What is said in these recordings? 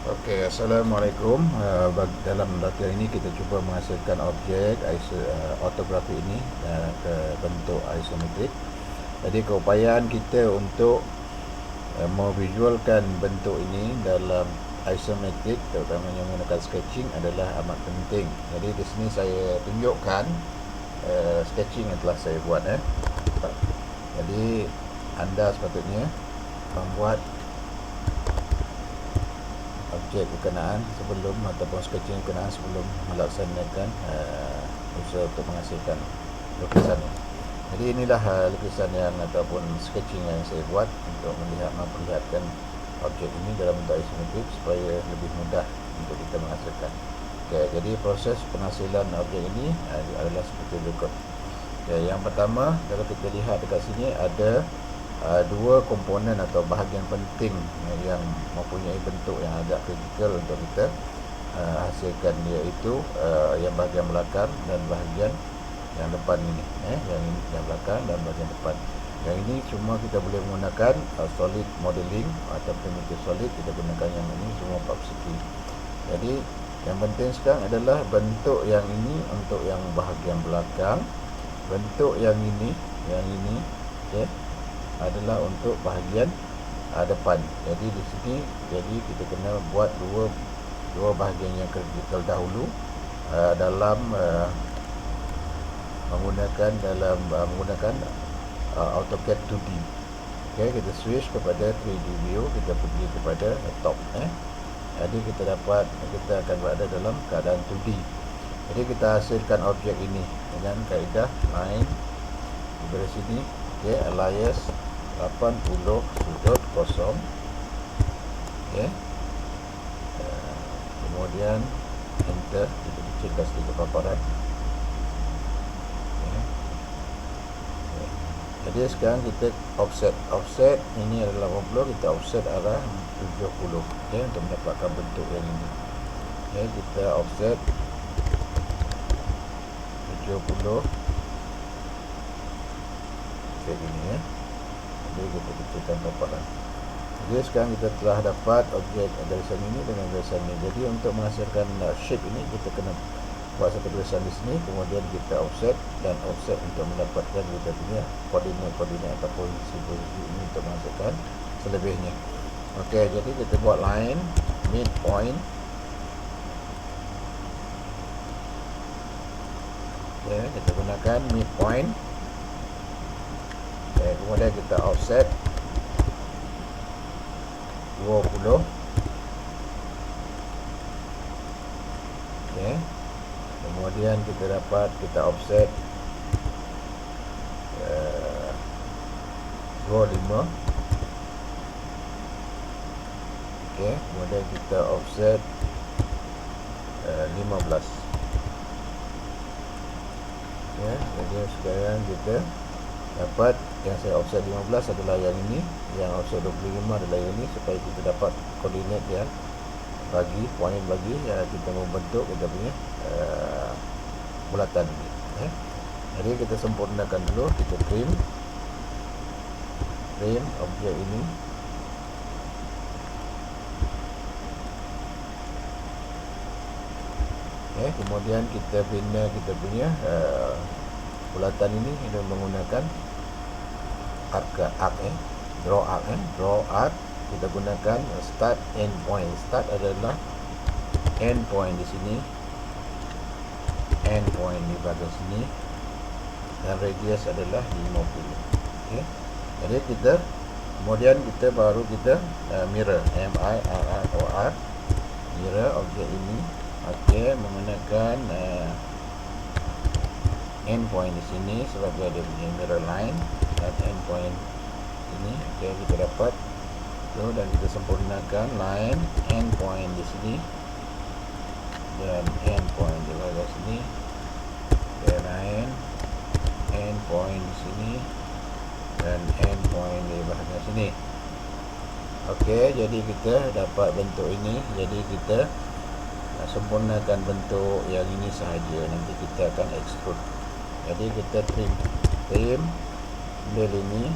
Assalamualaikum. Dalam latihan ini kita cuba menghasilkan objek ortografi ini ke bentuk isometrik. Jadi keupayaan kita untuk memvisualkan bentuk ini dalam isometrik, terutamanya menggunakan sketching, adalah amat penting. Jadi di sini saya tunjukkan sketching yang telah saya buat. Jadi anda sepatutnya membuat objek berkenaan sebelum ataupun sketching berkenaan sebelum melaksanakan usaha untuk menghasilkan lukisan ini. Jadi inilah lukisan yang ataupun sketching yang saya buat untuk memperlihatkan objek ini dalam bentuk isometrik supaya lebih mudah untuk kita menghasilkan. Jadi proses penghasilan objek ini adalah seperti berikut. Yang pertama, kalau kita lihat dekat sini ada dua komponen atau bahagian penting yang mempunyai bentuk yang agak kritikal untuk kita hasilkan, iaitu yang bahagian belakang dan bahagian yang depan ini, yang belakang dan bahagian depan. Yang ini cuma kita boleh menggunakan solid modeling atau primitive solid. Kita gunakan yang ini semua opacity. Jadi yang penting sekarang adalah bentuk yang ini untuk yang bahagian belakang, bentuk yang ini okey, adalah untuk bahagian depan. Jadi di sini kita kena buat dua bahagian yang kritikal dahulu dalam menggunakan AutoCAD 2D. Okey, kita switch kepada 3D view, kita pergi kepada top. Jadi kita akan berada dalam keadaan 2D. Jadi kita hasilkan objek ini dengan kaedah line dari sini. Okey, alias 80 sudut kosong. Okey. Kemudian enter, kita kecilkan sedikit paparan. Okay. Jadi sekarang kita offset ini adalah 80, kita offset arah 70, untuk mendapatkan bentuk yang ini. Kita offset 70 kayak gini. Jadi kita kecilkan paparan. Jadi sekarang kita telah dapat objek garisan ini dengan garisan ini. Jadi untuk menghasilkan shape ini, kita kena buat satu garisan di sini, kemudian kita offset untuk mendapatkan kita punya koordinat atau posisi ini untuk menghasilkan selebihnya. Okey, jadi kita buat line midpoint. Kita gunakan midpoint. Kemudian kita offset 20. Kemudian kita offset 25. Kemudian kita offset 15. Jadi sekarang kita dapat yang saya offset 15 adalah yang ini, yang offset 25 adalah yang ini, supaya kita dapat koordinat yang poin bagi kita membentuk kita punya bulatan ini. Jadi kita sempurnakan dulu, kita trim objek ini. Kemudian kita bina kita punya bulatan ini dengan menggunakan draw arc. Kita gunakan start end point. Start adalah end point di sini, end point di bahagian sini, dan radius adalah 50. Jadi kemudian kita mirror, mirror objek ini. Menggunakan end point di sini sebagai dia punya mirror line, dan end point ini. Kita dapat dan kita sempurnakan line end point di sini dan end point di bahagian sini, dan line end point di sini dan end point di bahagian sini. Jadi kita dapat bentuk ini. Jadi kita sempurnakan bentuk yang ini sahaja, nanti kita akan extrude. Jadi kita trim ambil ini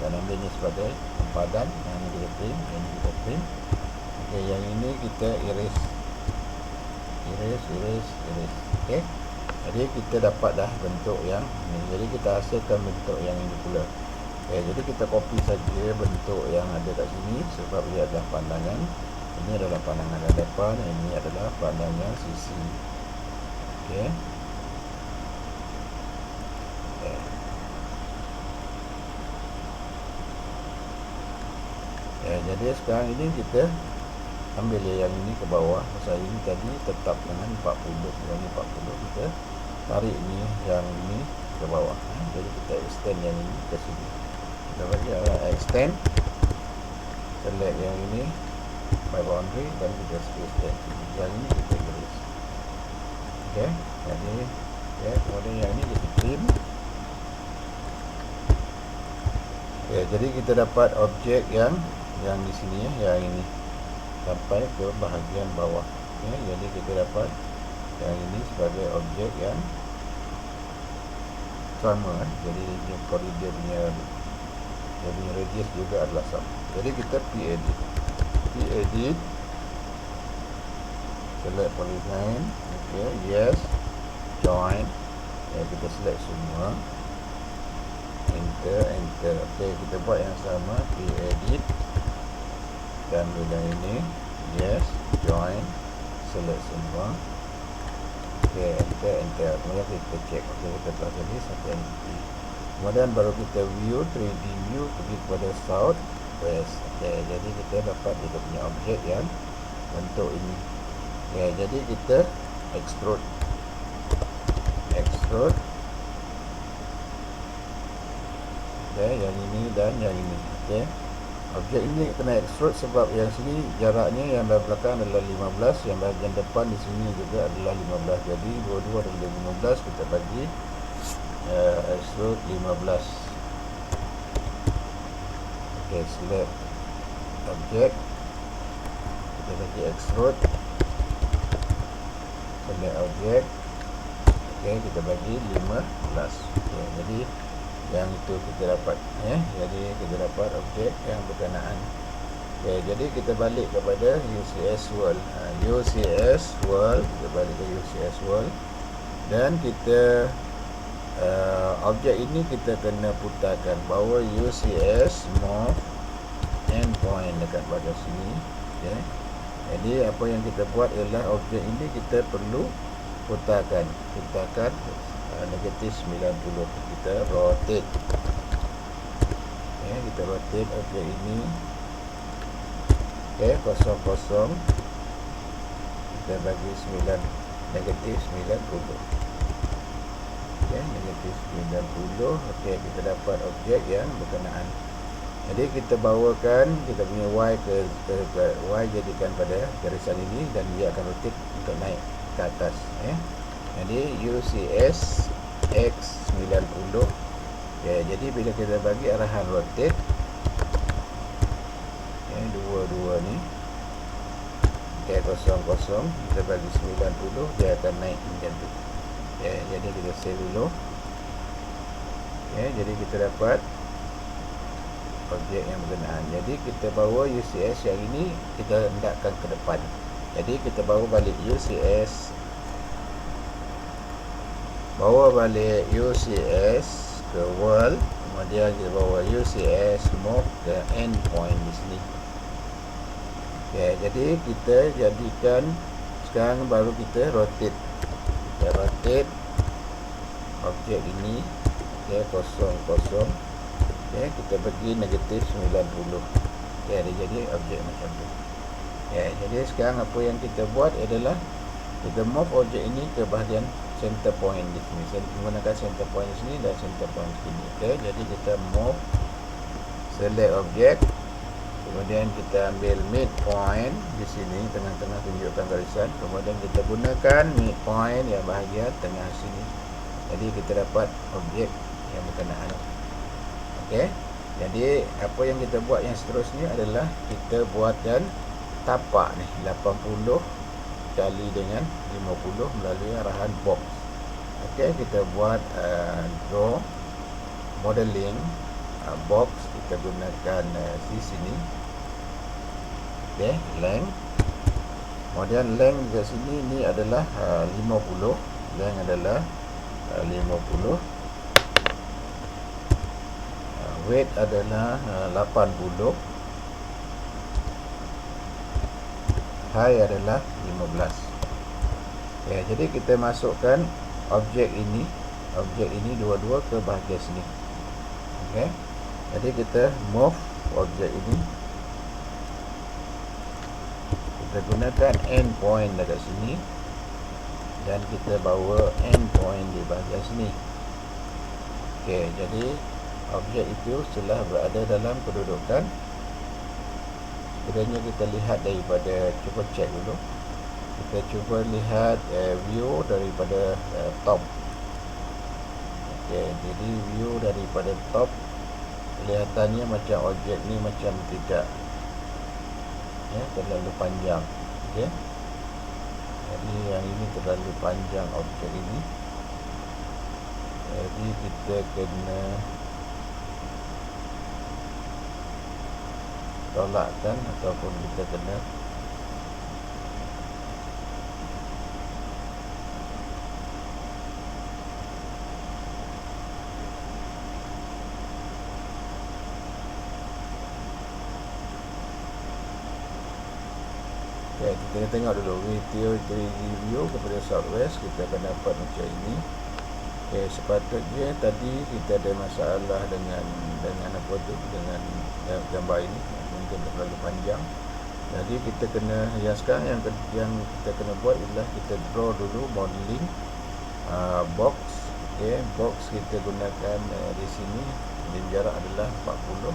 dan ambil ini sebagai sempadan. Yang ini kita trim, Okay, yang ini kita erase. Okay. Jadi kita dapat dah bentuk yang ini. Jadi kita hasilkan bentuk yang ini pula. Okay, jadi kita copy saja bentuk yang ada kat sini sebab ia adalah pandangan. Ini adalah pandangan hadapan, ini adalah pandangan sisi. Okay. Jadi sekarang ini kita ambil yang ini ke bawah. Pasal ini tadi tetap dengan 40. Yang ini 40, kita tarik ni yang ini ke bawah. Jadi kita extend yang ini ke sini. Kita bagi extend, select yang ini by boundary dan kita extend. Yang ini kita garis. Okay. Jadi kemudian yang ini kita trim. Okay, jadi kita dapat objek yang di sini yang ini sampai ke bahagian bawah. Okay, jadi kita dapat yang ini sebagai objek yang sama. Jadi kalau dia punya radius juga adalah sama. Jadi kita p-edit, select polygon. Okay, yes, join. Kita select semua, enter. Okay, kita buat yang sama, p-edit, dan bila ini yes, join, select semua. Okay, enter. Kemudian kita check. Okay, kita telah jadi satu entity. Kemudian baru kita view, 3D view, pergi kepada south west. Okay, jadi kita dapat kita punya objek yang bentuk ini. Okay, jadi kita extrude. Okay, yang ini dan yang ini. Okay, objek ini kena extrude sebab yang sini jaraknya yang belakang adalah 15, yang bahagian depan di sini juga adalah 15. Jadi dua-dua adalah 15, kita bagi extrude 15. Okay, select objek, kita bagi extrude, select objek. Okay, kita bagi 15. Okay, jadi yang itu kita dapat. Jadi kita dapat objek yang berkenaan. Okay, jadi kita balik kepada UCS World. Kita balik ke UCS World dan kita objek ini kita kena putarkan bahawa UCS morph endpoint dekat bahagian sini. Okay. Jadi apa yang kita buat ialah objek ini kita perlu putarkan negatif 90. Kita rotate. Okay, kita rotate objek ini. Okay, 00. Kita bagi 9, negatif 90. Okay, negatif 90. Okay, kita dapat objek yang berkenaan. Jadi kita bawakan kita punya Y ke Y, jadikan pada garisan ini dan dia akan rotate untuk naik ke atas. Jadi UCS X 90. Jadi bila kita bagi arahan rotate, dua-dua ni, 00, kita bagi 90, dia akan naik macam tu. Jadi kita save dulu. Jadi kita dapat objek yang berkenaan. Jadi kita bawa UCS yang ini, kita hendakkan ke depan. Jadi kita bawa balik UCS, ke world, kemudian kita bawa UCS morph ke endpoint di sini. Okay, jadi kita jadikan sekarang baru kita rotate. Kita rotate objek ini. Okay, 00. Okay, kita bagi negatif 90. Okay, dia jadi objek macam tu. Okay, jadi sekarang apa yang kita buat adalah kita morph objek ini ke bahagian center point di sini. Menggunakan center point di sini dan center point di sini. Okay, jadi kita morph, select objek, kemudian kita ambil midpoint di sini, tengah-tengah tunjukkan garisan. Kemudian kita gunakan midpoint yang bahagian tengah sini. Jadi kita dapat objek yang berkenaan. Okay, jadi apa yang kita buat yang seterusnya adalah kita buatkan tapak ni 80 kali dengan 50 melalui arahan box. Okay, kita buat draw modeling box. Kita gunakan di sini. Okey, length. Kemudian length dekat sini ni adalah 50. Length adalah 50. Weight adalah 80. Height adalah 15. Okay, jadi kita masukkan objek ini dua-dua ke bahagian sini. Okay, jadi kita move objek ini. Kita gunakan end point dekat sini dan kita bawa end point di bahagian sini. Okay, jadi objek itu setelah berada dalam kedudukan, sekiranya kita lihat daripada, cuba cek dulu, kita cuba lihat view daripada top. Okay, jadi view daripada top, kelihatannya macam objek ni macam tidak terlalu panjang. Okay, jadi yang ini terlalu panjang objek ini, jadi kita kena tolakkan ataupun kita kena kita tengok dulu video 3D view kepada southwest, kita akan dapat macam ini. Okay, sepatutnya tadi kita ada masalah dengan apa tu, dengan gambar ini mungkin terlalu panjang. Jadi kita kena, yang sekarang yang kita kena buat ialah kita draw dulu modeling box. Okay, box kita gunakan di sini, dan jarak adalah 40,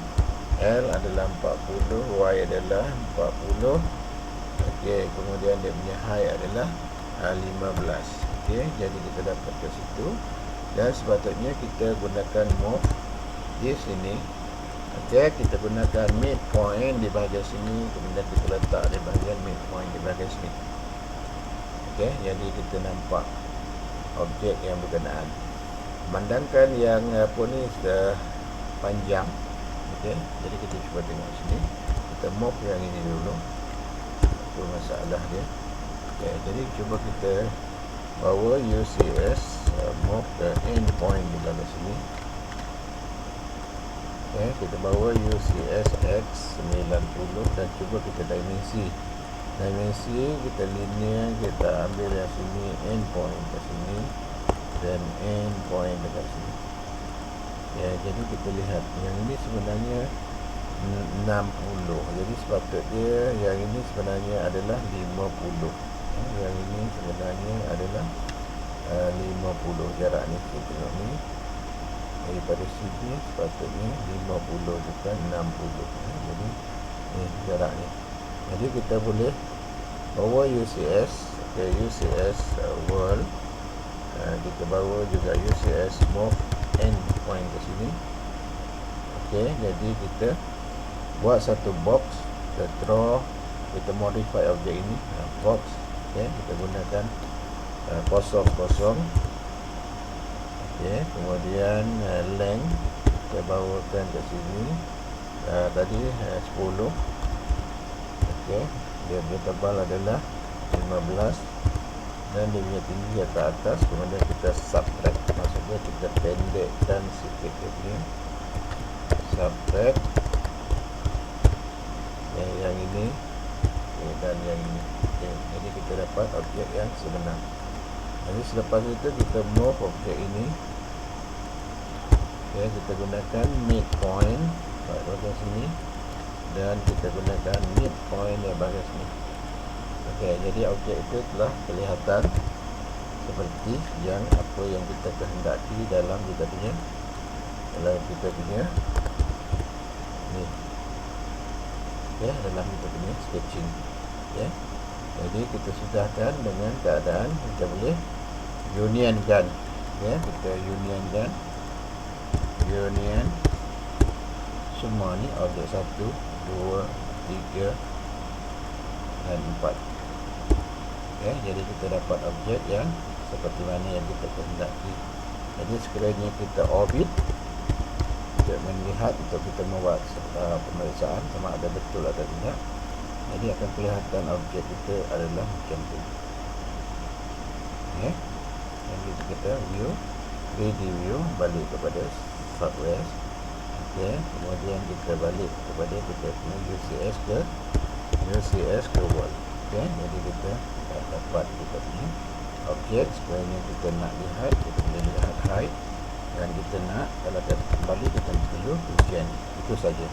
L adalah 40, Y adalah 40. Okey, kemudian dia punya height adalah 15. Okey, jadi kita dapat ke situ. Dan sepatutnya kita gunakan move di sini. Okey, kita gunakan midpoint di bahagian sini, kemudian kita letak di bahagian midpoint di bahagian sini. Okey, jadi kita nampak objek yang berkenaan. Memandangkan yang apa ni sudah panjang. Okey, jadi kita cuba tengok sini. Kita move yang ini dulu. Itu masalah dia. Okay, jadi cuba kita bawa UCS move ke end point di dalam sini. Okay, kita bawa UCS X 90 dan cuba kita dimensi kita linear, kita ambil yang sini end point ke sini dan end point dekat sini. Ya, jadi kita lihat yang ini sebenarnya 60. Jadi sepatutnya yang ini sebenarnya adalah 50. Yang ini sebenarnya adalah 50 jarak ni. Kita tengok ni daripada sini sepatutnya 50 bukan 60. Jadi ni jarak ni. Jadi kita boleh bawa UCS ke UCS world, kita bawa juga UCS move end point ke sini. Okey, jadi kita buat satu box, kita draw, kita modify objek ini box. Okay, kita gunakan kosong. Okay, kemudian length kita bawakan ke sini, tadi 10. Okay, dia tebal adalah 15 dan dia punya tinggi ke atas. Kemudian kita subtract, maksudnya kita pendekkan sikit dia punya subtract yang ini dan yang ini. Okay, jadi kita dapat objek yang sebenar. Jadi selepas itu kita move objek ini. Okay, kita gunakan midpoint pada bahagian sini dan kita gunakan midpoint di bahagian sini. Okay, jadi objek itu telah kelihatan seperti yang apa yang kita kehendaki dalam kita punya ni. Okay, dalam kita punya sketching. Okay, jadi kita sudahkan dengan keadaan kita boleh unionkan. Okay, kita unionkan semua ni objek 1, 2, 3 dan 4. Okay, jadi kita dapat objek yang seperti mana yang kita kehendaki. Jadi sekiranya kita orbit untuk melihat, untuk kita membuat pemeriksaan sama ada betul atau tidak, Jadi akan kelihatan objek kita adalah macam tu. Okay. Jadi kita view 3D view, balik kepada southwest. Okay. Kemudian kita balik kepada kita punya UCS ke wall. Okay. Jadi kita dah dapat kita punya objek. Sebenarnya kita nak lihat, kita boleh lihat height, dan kita nak, kalau kita kembali kita perlu ujian. Itu saja.